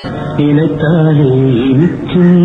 நினைத்தாலே இனிக்கும்.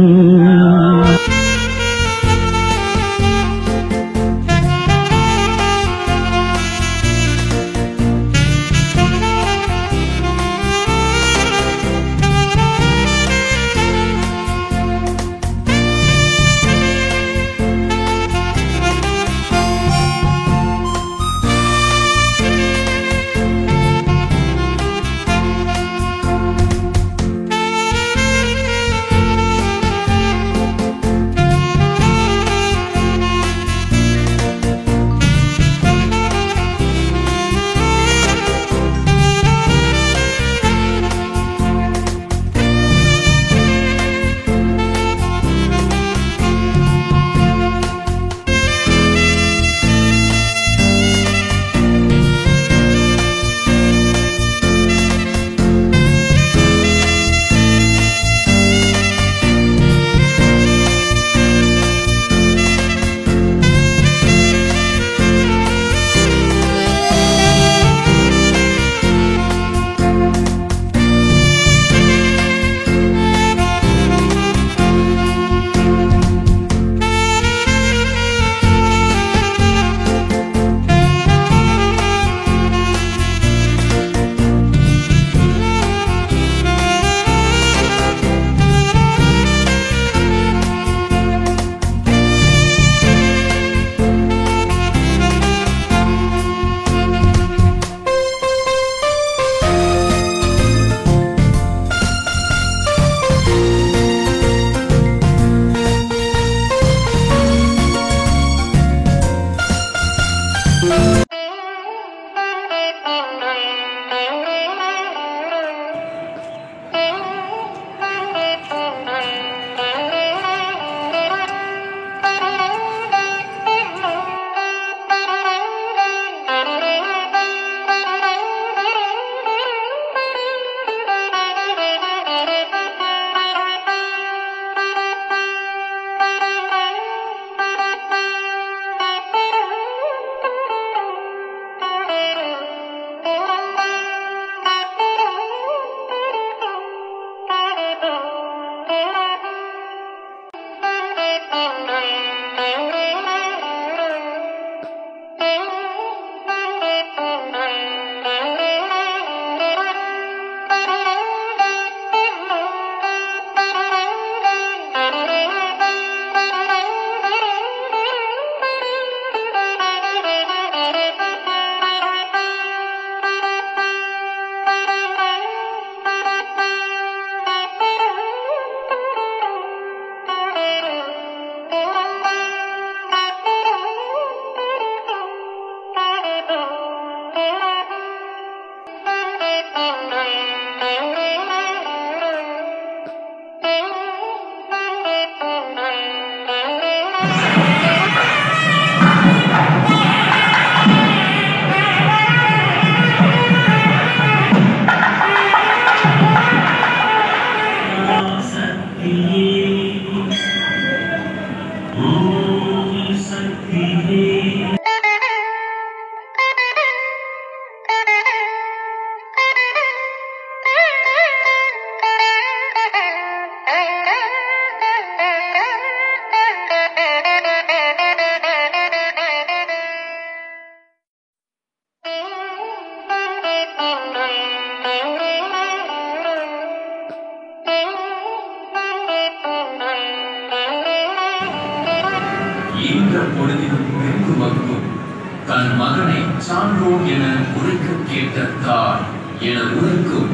தன் மகனை சான்றோன் என உரைக்க கேட்ட தாய் என உரைக்கும்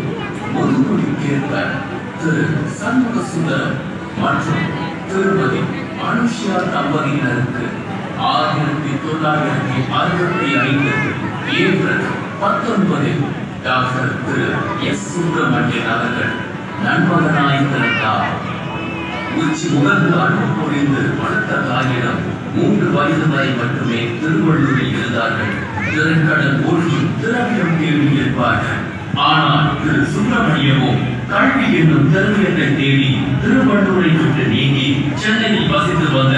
முதுமொழி கேட்ப திரு சண்முகசுந்தரம் மற்றும் திருமதி அனுஷியா தம்பதியினருக்கு 1965 ஏப்ரல் 19 டாக்டர் திரு எஸ் சுப்பிரமணியன் அவர்கள் நன்மகனாய் பிறந்தார். உச்சி முகர்ந்து அன்பு பொழிந்து வளர்த்த தாயிடம் 3 வயது வரை மட்டுமே திருவள்ளூரில் இருந்தார்கள். திரைக்கடல் மூழ்கி திரவியம் தேடி இருப்பார்கள். ஆனால் திரு சுப்பிரமணியமோ கல்வி என்னும் திரவியத்தை தேடி திருவள்ளூரை விட்டு நீங்கி சென்னையில் வசித்து வந்த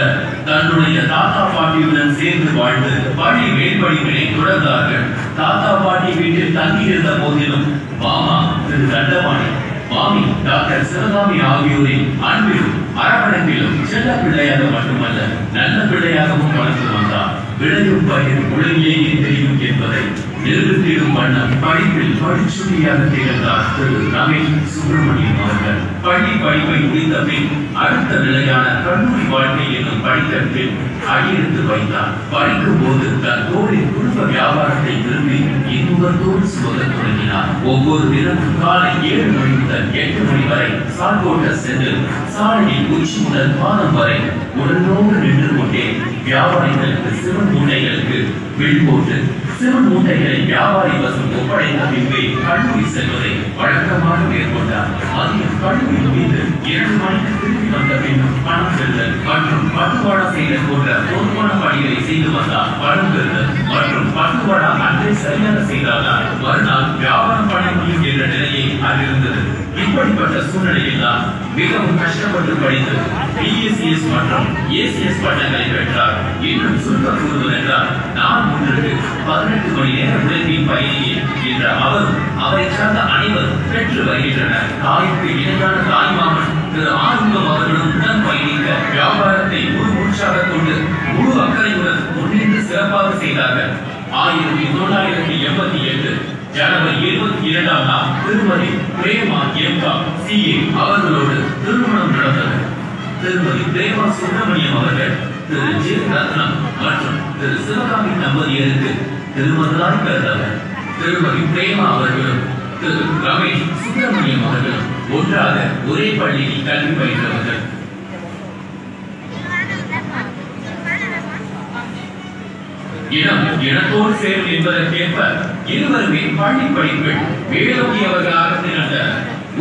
தன்னுடைய தாத்தா பாட்டியுடன் சேர்ந்து வாழ்ந்து பள்ளி மேல்படிகளை தொடர்ந்தார்கள். தாத்தா பாட்டி வீட்டில் தங்கியிருந்த போதிலும் மாமா திரு தண்டவாணி மாமி டாக்டர் சிவகாமி ஆகியோரின் அன்பிலும் அரவணைப்பிலும் செல்ல பிள்ளையாக மட்டுமல்ல நல்ல பிள்ளையாகவும் வளர்ந்து வந்தார். விளையும் பயிர் உலகிலே தெரியும் என்பதை நிரூபித்திடும் வண்ணம் படிப்பில் படிச்சுடியாக திகழ்ந்தார் திரு ரமேஷ் சுப்பிரமணியம் அவர்கள். பள்ளி படிப்பை முடித்த பின் அடுத்த நிலையான கல்லூரி வாழ்க்கை என்னும் படிக்கட்டில் அடியெடுத்து வைத்தார். படிக்கும் போது தன் தோழின் குடும்ப வியாபாரத்தை விரும்பி இன்னொருத்தோடு சுமக்க தொடங்கினார். ஒவ்வொரு தினமும் காலை 7 மணி முதல் 8 மணி வரை சால்கோட்ட சென்று சாலையில் உச்சி முதல் பாதம் வரை உடனோடு நின்று கொண்டே வியாபாரிகளுக்கு சிவன் மூட்டைகளுக்கு பில் போட்டு சிவன் மூட்டைகளை வியாபாரி வசம் ஒப்படைத்த பின்பே கல்லூரி செல்வதை வழக்கமாக மேற்கொண்டார். மதியம் கல்லூரி முடிந்து 2 மணிக்கு திரும்பி வந்த பின்னும் பணம் பெறுதல் மற்றும் பட்டுவாடா செய்தல் போன்ற பொதுவான பணிகளை செய்து வந்தார். பணம் பெறுதல் மற்றும் பட்டுவாடா அன்றை சரியாக செய்தால்தான் மறுநாள் வியாபாரம் பண்ண முடியும் என்ற நிலையை அதிர்ந்தது. இப்படிப்பட்ட சூழ்நிலையில் தான் மிகவும் கஷ்டப்பட்டு படித்து BSc மற்றும் ACS பட்டங்களை பெற்றார். இன்னும் சுருக்க கூறுவதென்றால் நான் முன்னிட்டு 18 மணி நேர உழைப்பின் பயணியே என்ற அவரும் அவரை சார்ந்த அனைவரும் பெற்று வருகின்றனர். தாய்க்கு இணையான தாய்மாமன் திரு ஆறுமுகம் அவர்களும் உடன் பயணிக்க வியாபாரத்தை முழு உற்சாக கொண்டு முழு அக்கறையுடன் முன்னின்று சிறப்பாக செய்தார்கள். 1987 ஜனவரி 22ஆம் நாள் திருமதி பிரேமா CA அவர்களோடு திருமணம் நடந்தது. திருமதி பிரேமா சுப்பிரமணியம் அவர்கள் திரு ஜே ரத்னம் மற்றும் திரு சிவகாமி தம்பதியருக்கு திருமகளாய் பிறந்தவர். திருமதி பிரேமா அவர்களும் திரு ரமேஷ் சுப்பிரமணியம் அவர்களும் ஒன்றாக ஒரே பள்ளியில் கல்வி பயின்றவர்கள். இனத்தோடு சேரும் என்பதற்கேற்ப இருவருமே பள்ளி படிப்பில் வேலோக்கியவர்களாக திகழ்ந்தனர்.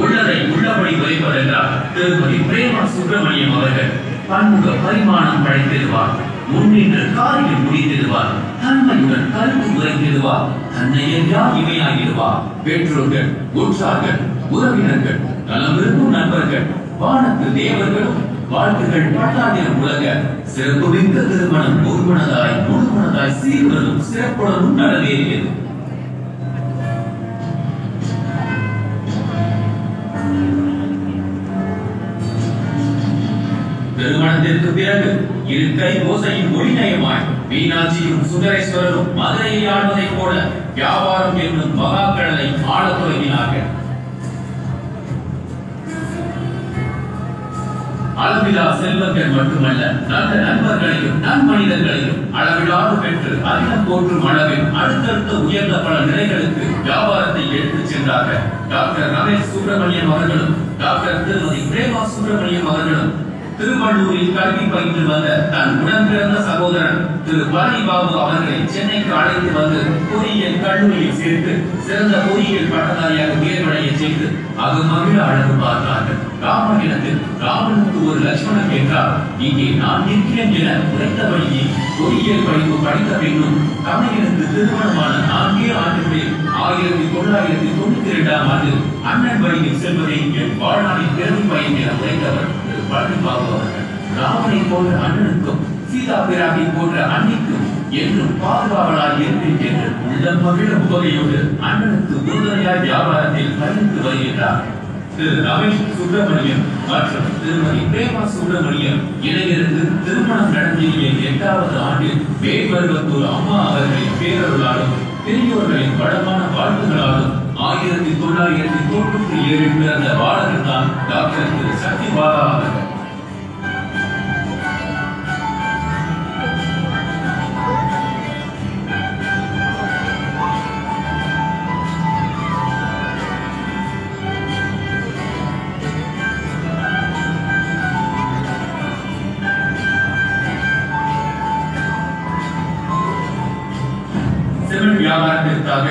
உள்ளதை உள்ளபடி உரைப்பதென்றால் திருமதி பிரேமா சுப்பிரமணியம் அவர்கள் பன்முக பரிமாணம் படைத்திடுவார். முன்னின்று காரியம் முடித்திடுவார். தன்மையுடன் கருத்து உரைத்திடுவார். தன்னை எல்லாம் இமையாகிடுவார். பெற்றோர்கள், உற்றார்கள், உறவினர்கள், நலம் விரும்பும் நண்பர்கள், வானத்து தேவர்களும் வாழ்த்துகள் பாட்டாளியம் உலக சிறப்புமிக்க திருமணம் ஒருமனதாய் முழுமனதாய் சீர்வரும் சிறப்புடனும் நடந்தேறியது. திருமணத்திற்கு பிறகு இருக்கை ஓசையின் ஒளிநயமாய் மீனாட்சியும் சுந்தரேஸ்வரரும் மதுரையை ஆடுவதைப் போல வியாபாரம் என்னும் மகாக்கடலை ஆளத் தொடங்கினார்கள். அளவிலா செல்வங்கள் மட்டுமல்ல, நல்ல நண்பர்களையும் நன்மனிதர்களையும் அளவிலாது பெற்று அதிகம் போற்றும் அளவில் அடுத்தடுத்த உயர்ந்த பல நிலைகளுக்கு வியாபாரத்தை எடுத்துச் சென்றார்கள். டாக்டர் ரமேஷ் சுப்பிரமணியம் அவர்களும் டாக்டர் திருமதி பிரேமா சுப்பிரமணியம் அவர்களும் திருவள்ளூரில் கல்வி பயின்று வந்த தன் உடன் பிறந்த சகோதரன் திரு பழனி பாபு அவர்களை சென்னைக்கு அழைத்து வந்து பொறியியல் கல்லூரியில் சேர்த்து சிறந்த பொறியியல் பட்டதாரியாக உயர்வடைய செய்து அது மகிழ அழகு பார்த்தார்கள். ராமனிடத்தில் ராமனுக்கு ஒரு லட்சுமணன் என்றார். இங்கே நான் நிற்கிறேன் என உரைத்தபடியே பொறியியல் படிப்பு படித்த பின்னும் கவிஞனுக்கு திருமணமான 4 ஆண்டுகளில் 1992ஆம் ஆண்டு அண்ணன் வழியில் செல்வதை என் வாழ்நாளின் பெரும் பயன் என உரைத்தவர் பழனி பாபு அவர்கள். ராமனை போன்ற அண்ணனுக்கும் சீதா பிராமி போன்ற அன்னிக்கும் என்றும் பாதுகாவலாய் இருப்பேன் என்று உள்ளம் மகிழ உபகையோடு அண்ணனுக்கு உறுதுணையாய் வியாபாரத்தில் பயணித்து வருகின்றார். திரு ரமேஷ் சுப்பிரமணியம் மற்றும் திருமதி பிரேமா சுப்பிரமணியம் இணையருக்கு திருமணம் நடந்திய 8வது ஆண்டில் வேல்வருவத்தூர் அம்மா அவர்களின் பேரருளாலும் பெரியோர்களின் வளமான வாழ்த்துகளாலும் 1997 பிறந்த பாலகர் தான் டாக்டர் திரு சக்தி பாலா அவர்கள். வியாபாரத்திற்காக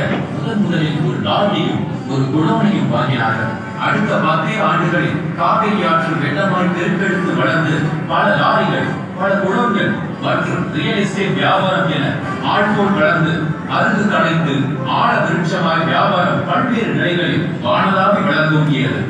முதலில் ஒரு லாரியும் ஒரு குடோனையும் வாங்கினார்கள். அடுத்த 10 ஆண்டுகளில் காவிரி ஆற்று வெள்ளமாய் பெருக்கெடுத்து வளர்ந்து பல லாரிகள், பல குடோன்கள் மற்றும் ரியல் எஸ்டேட் வியாபாரம் என ஆழ்போல் வளர்ந்து அருகு கலைந்து ஆழ விருட்சமாய் வியாபாரம் பல்வேறு நிலைகளில் வானலாவி வளர்ந்தோங்கியது.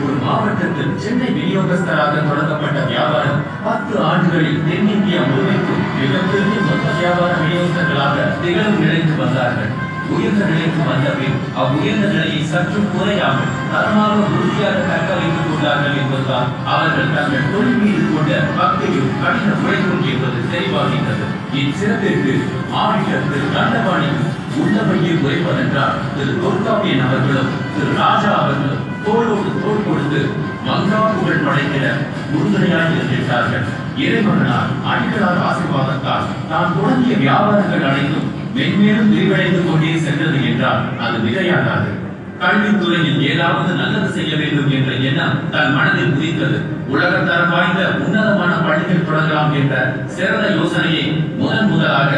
ஒரு மாவட்டத்தில் சென்னை விநியோகஸ்தராக தொடங்கப்பட்ட வியாபாரம் 10 ஆண்டுகளில் தென்னிந்தியா முழுமைக்கும் மிகப்பெரிய மொத்த வியாபார விநியோகஸ்தர்களாக திகழும் நிலைக்கு வந்தார்கள். உயர்ந்த நிலைக்கு வந்த பின் அவ்வுயர்ந்த நிலையை சற்று குறையாமல் தரமாக உறுதியாக தக்க வைத்துக் கொண்டார்கள் என்பதுதான் அவர்கள் தங்கள் தொழில் மீது கொண்ட பக்தியும் கடின உழைப்பும் என்பது தெளிவாகின்றது. இச்சிறப்பிற்கு மாவட்ட திரு தண்டபாணியும் உள்ளபடியே உரைப்பதென்றால் திரு தொல்காப்பியன் அவர்களும் திரு ராஜா அவர்களும் தோளோடு தோள் கொடுத்து மங்கா புகழ் படைக்கிற உறுதுணையாக இருக்கின்றார்கள். இறைமகனார் அடிகளார் ஆசீர்வாதத்தால் தான் தொடங்கிய வியாபாரங்கள் அனைத்தும் மென்மேலும் விரிவடைந்து கொண்டே சென்றது என்றால் அது மிகையாகாது. கல்வித்துறையில் ஏதாவது நல்லது செய்ய வேண்டும் என்ற எண்ணம் தன் மனதில் உதித்தது. உலகத்தரம் வாய்ந்த உன்னதமான பள்ளிகள் தொடங்கலாம் என்ற சிறந்த யோசனையை முதலாக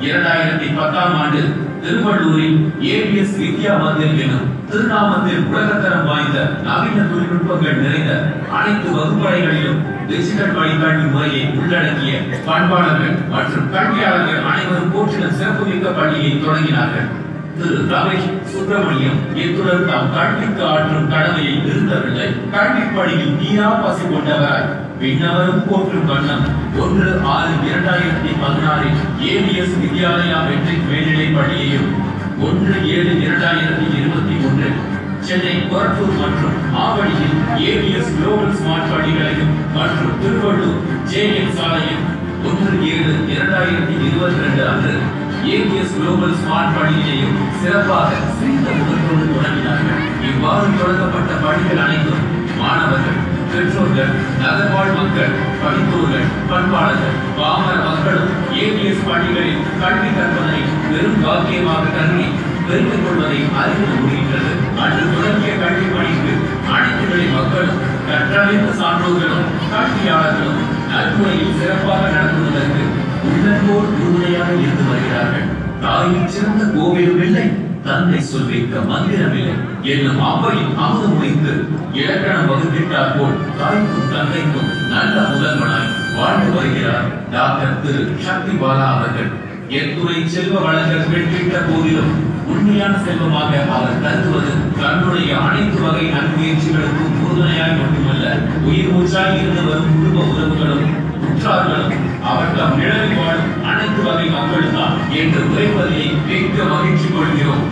2010ஆம் ஆண்டு திருவள்ளூரில் ஏபிஎஸ் வித்யா மந்திர் எனும் திருநாமத்தில் உலகத்தரம் வாய்ந்த நவீன தொழில்நுட்பங்கள் நிறைந்த அனைத்து வகுப்பறைகளிலும் டிஜிட்டல் வழிகாட்டி முறையை உள்ளடக்கிய பண்பாளர்கள் மற்றும் கல்வியாளர்கள் அனைவரும் போற்றின சிறப்புமிக்க பள்ளியை தொடங்கினார்கள். திரு ரமேஷ் சுப்பிரமணியம் இத்துடன் தாம் கல்விக்கு ஆற்றும் கடமையை நிறுத்தவில்லை. கல்வி பணியில் தீரா பசி கொண்டவராய் பின்னவரும் போற்றும் வண்ணம் 1/6/2016 ஏபிஎஸ் வித்யாலயா மெட்ரிக் மேல்நிலை பள்ளியையும் 1/7/2021 சென்னை கொரட்டூர் மற்றும் ஆவடியில் ஏபிஎஸ் குளோபல் ஸ்மார்ட் பள்ளிகளையும் மற்றும் திருவள்ளூர் ஜேஎம் சாலையில் 1/7/2022 அன்று ஏபிஎஸ் குளோபல் ஸ்மார்ட் பள்ளியையும் சிறப்பாக சிறந்த முதற்கொண்டு தொடங்கினார்கள். இவ்வாறு தொடங்கப்பட்ட பள்ளிகள் அனைத்தும் மாணவர்கள், பெற்றோர்கள், நகர்வாழ் மக்கள், படித்தோர்கள், பண்பாளர்கள், பாமர மக்களும் ஏபிஎஸ் பள்ளிகளில் கல்வி கற்பதை பெரும் பாக்கியமாக கருதி பெருக்கிக் கொள்வதை அறிந்து முடிகின்றது. அன்று தொடங்கிய கல்வி பணிக்கு அனைத்து நிலை மக்களும் கற்றறிந்த சான்றோர்களும் கல்வியாளர்களும் நல்முறையில் சிறப்பாக நடத்துவதற்கு உள்ளன்போர் உறுதுணையாக இருந்து வருகிறார்கள். தாயின் சிறந்த கோவிலும் இல்லை, தந்தை சொல்விக்க மந்திரமில்லை என்னும் அவ்வையின் அமுதம் முடித்து இலக்கணம் வகுப்பிட்டார் போல் தாய்க்கும் தந்தைக்கும் நல்ல முதல்வனாய் வாழ்ந்து வருகிறார் டாக்டர் திரு சக்தி பாலா அவர்கள். எத்துறை செல்வ வளங்கள் வெற்றிட்ட போதிலும் உண்மையான செல்வமாக அவர் கருதுவது தன்னுடைய அனைத்து வகை நன்முயற்சிகளுக்கும் உறுதுணையாய் மட்டுமல்ல, உயிர் மூச்சாய் இருந்து வரும் குடும்ப உறவுகளும் உற்றார்களும் அவர் தம் நிழலில் வாழும் அனைத்து வகை மக்களும் தான் என்று உரைப்பதை மிக்க மகிழ்ச்சி கொள்கிறோம்.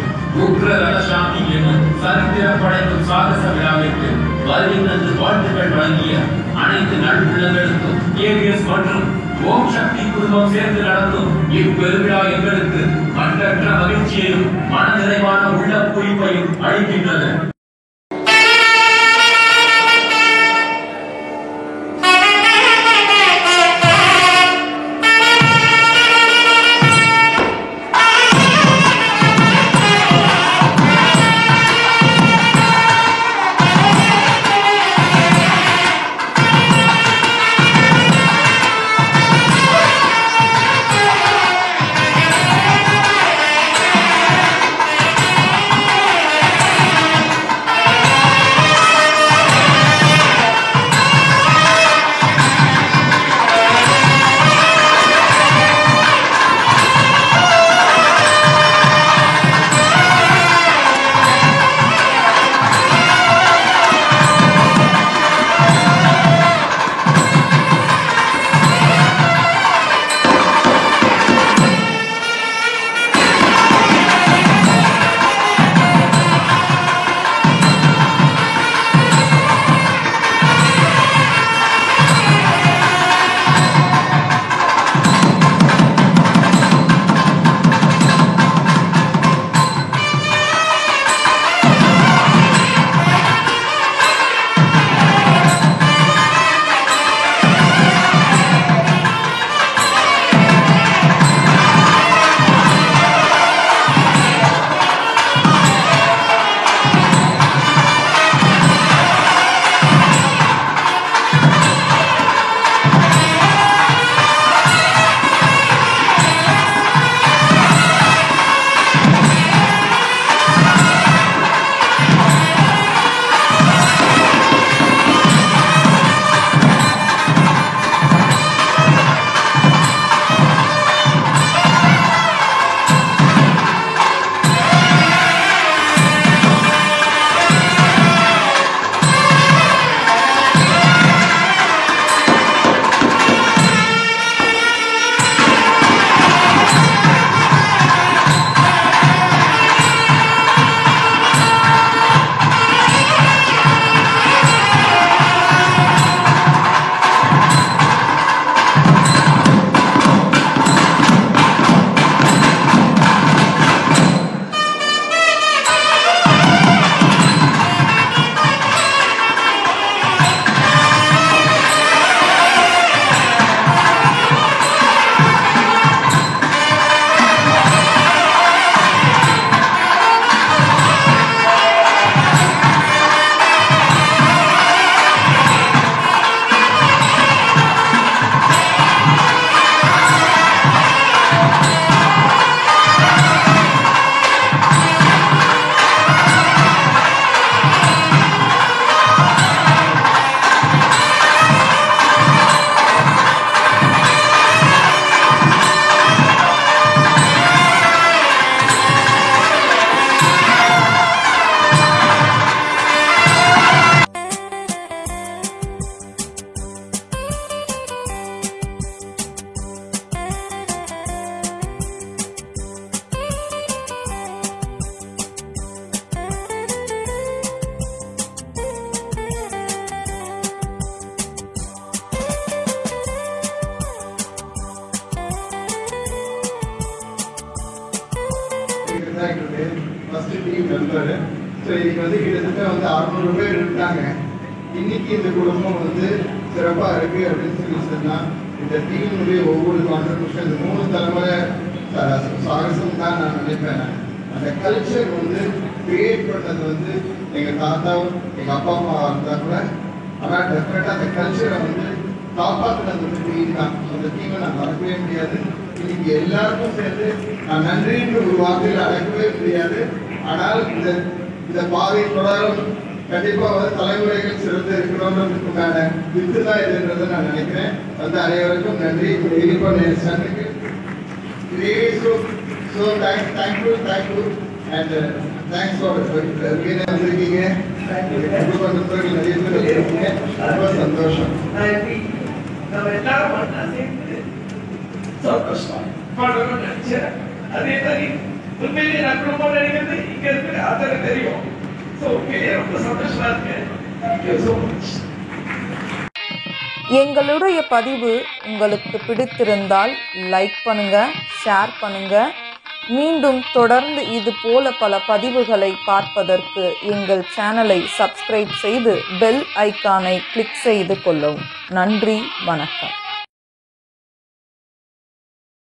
உக்ரரசாந்தி என்னும் சரித்திர படைக்கும் சாகச விழாவிற்கு வருகை தந்து வாழ்த்துக்கள் வழங்கிய அனைத்து நல்வுள்ளங்களுக்கும் ஏபிஎஸ் மற்றும் ஓம் சக்தி குடும்பம் சேர்ந்து நடத்தும் இப்பெருவிழா எங்களுக்கு மற்றற்ற மகிழ்ச்சியையும் மனநிறைவான உள்ள குறிப்பையும் அளிக்கின்றது. மெம்பரு. ஸோ இன்னைக்கு வந்து கிட்டத்தட்ட 600 பேர் இருக்காங்க. இன்னைக்கு இந்த குடும்பம் சிறப்பாக இருக்கு அப்படின்னு சொல்லி சொன்னால் இந்த டீமுடைய ஒவ்வொரு கான்ட்ரிபியூஷன் இந்த 3 தலைமுறை சாகசம் தான் நான் நினைப்பேன். அந்த கல்ச்சர் கிரியேட் பண்ணது எங்கள் தாத்தாவும் எங்கள் அப்பா அம்மாவாக இருந்தால் கூட, ஆனால் டெஃபினட்டாக அந்த கல்ச்சரை காப்பாற்றினது டீம் தான். அந்த டீமை நான் மறக்கவே முடியாது. இன்னைக்கு எல்லாருக்கும் சேர்ந்து நான் நன்றின்ற ஒரு வார்த்தையில் அடக்கவே முடியாது. ஆனால் இந்த பாதை தொடரும் கண்டிப்பாக தலைமுறைகள் சிறந்து இருக்கணும்ன்றதுக்குண்டான வித்து தான் இதுன்றதை நான் நினைக்கிறேன். அனைவருக்கும் நன்றி. சனுக்கு தேங்க்யூ அண்ட் தேங்க்ஸ் ஃபார் வந்திருக்கீங்க. நிறைய பேர் இருக்கீங்க. ரொம்ப சந்தோஷம். நம்ம எல்லாரும் ஒண்ணா சேர்ந்து சந்தோஷமா பாடணும்னு நினைச்சேன். அதே மாதிரி உண்மையிலேயே நான் குடும்பம் நினைக்கிறது இங்க இருக்கிற ஆதரவு தெரியும். ரொம்ப சந்தோஷமா இருக்கு. Thank you so much. எங்களுடைய பதிவு உங்களுக்கு பிடித்திருந்தால் லைக் பண்ணுங்க, ஷேர் பண்ணுங்க. மீண்டும் தொடர்ந்து இது போல பல பதிவுகளை பார்ப்பதற்கு எங்கள் சேனலை சப்ஸ்கிரைப் செய்து பெல் ஐக்கானை கிளிக் செய்து கொள்ளவும். நன்றி, வணக்கம்.